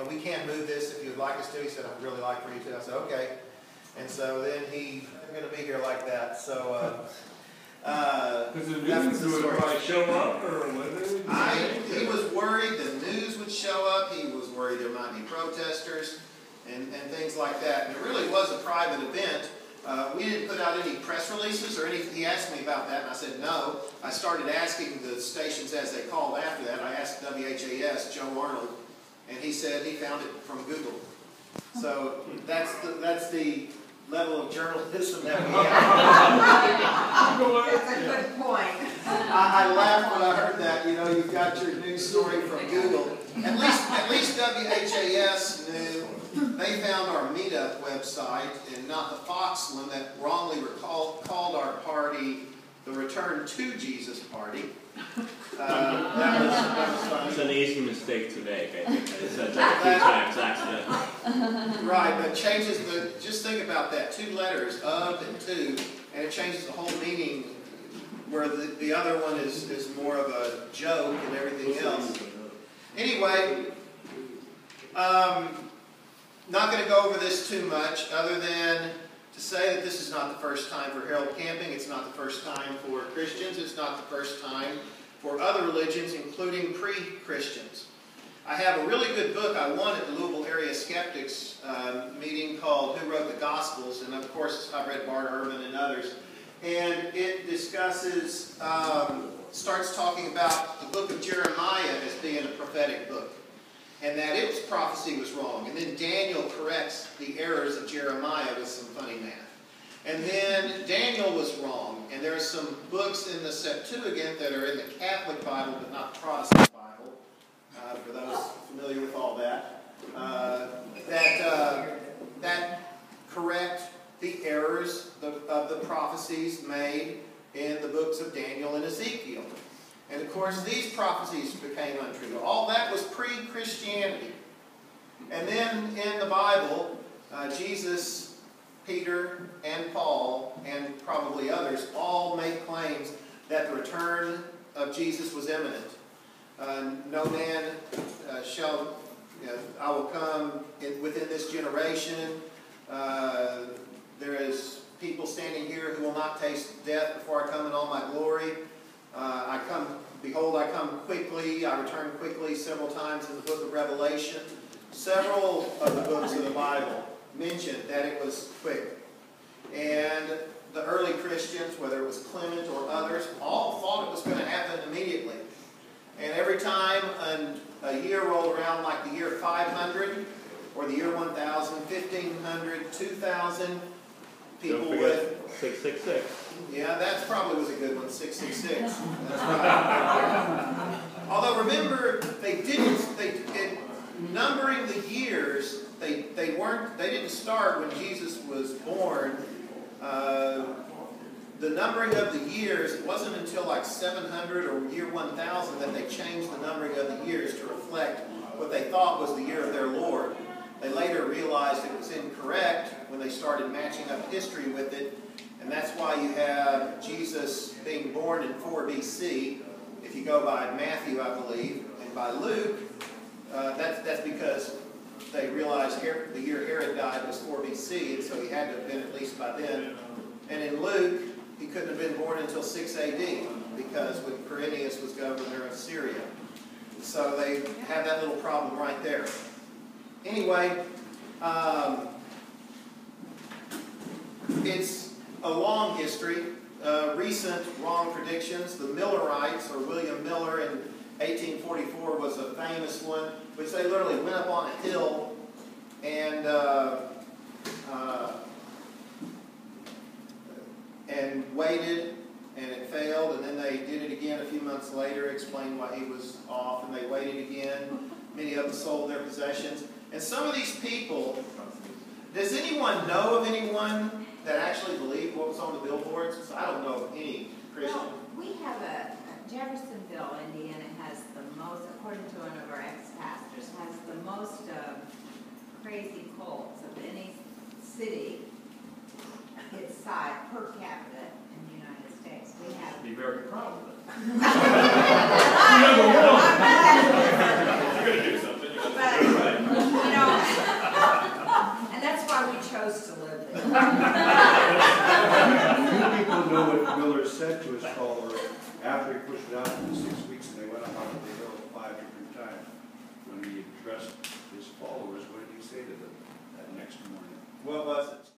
we can't move this if you would like us to. He said, I'd really like for you to. I said, okay. And so then they're going to be here like that. So, because the news would probably show up, or he was worried the news would show up. He was worried there might be protesters and things like that. And it really was a private event. We didn't put out any press releases or anything. He asked me about that, and I said no. I started asking the stations as they called after that. I asked WHAS, Joe Arnold, and he said he found it from Google. So that's the level of journalism that we have. That's a good point. I laughed when I heard that. You've got your news story from Google. At least WHAS knew. They found our meetup website and not the Fox one that wrongly called our party the Return to Jesus Party. That was funny. It's an easy mistake to make, I think. I said that a few times accidentally. Right, but changes just think about that. 2 letters, of and to, and it changes the whole meaning, where the other one is more of a joke and everything else. Anyway, not going to go over this too much, other than to say that this is not the first time for Herald Camping. It's not the first time for Christians. It's not the first time for other religions, including pre-Christians. I have a really good book I won at the Louisville Area Skeptics meeting called Who Wrote the Gospels? And of course, I've read Bart Ehrman and others. And it discusses, starts talking about the book of Jeremiah as being a prophetic book, and that its prophecy was wrong. And then Daniel corrects the errors of Jeremiah with some funny math. And then Daniel was wrong. And there are some books in the Septuagint that are in the Catholic Bible, but not the Protestant Bible, for those familiar with all that, that correct the errors of the prophecies made in the books of Daniel and Ezekiel. And of course, these prophecies became untrue. All that was pre-Christianity. And then in the Bible, Jesus, Peter, and Paul, and probably others, all make claims that the return of Jesus was imminent. No man shall, I will come within this generation. There is people standing here who will not taste death before I come in all my glory. Behold, I come quickly, I return quickly, several times in the book of Revelation. Several of the books of the Bible mentioned that it was quick. And the early Christians, whether it was Clement or others, all thought it was going to happen immediately. And every time a year rolled around, like the year 500, or the year 1000, 1500, 2000, people Don't forget 666. Yeah, that probably was a good one, 666. That's right. Although remember, numbering the years, they didn't start when Jesus was born. The numbering of the years, it wasn't until like 700 or year 1000 that they changed the numbering of the years to reflect what they thought was the year of their Lord. They later realized it was incorrect when they started matching up history with it, and that's why you have Jesus being born in 4 BC, if you go by Matthew, I believe, and by Luke, that's because they realized the year Herod died was 4 BC, and so he had to have been at least by then. And in Luke, he couldn't have been born until 6 AD, because when Quirinius was governor of Syria. So they had that little problem right there. Anyway, it's a long history. Recent wrong predictions. The Millerites, or William Miller in 1844 was a famous one, which they literally went up on a hill and waited, and it failed, and then they did it again a few months later, explained why he was off, and they waited again. Many of them sold their possessions. And some of these people, does anyone know of anyone that actually believed what was on the billboards? Because I don't know of any Christian. Well, we have Jeffersonville, Indiana, has the most, according to one of our ex-pastors, has the most crazy cults of any city its size per capita in the United States. We have. Be very proud of it. Number one. You're going to do something. You got to do it right. to live there. Few people know what Miller said to his followers after he pushed it out for the 6 weeks and they went up on the hill 5 different times. When he addressed his followers, what did he say to them that next morning? What was it?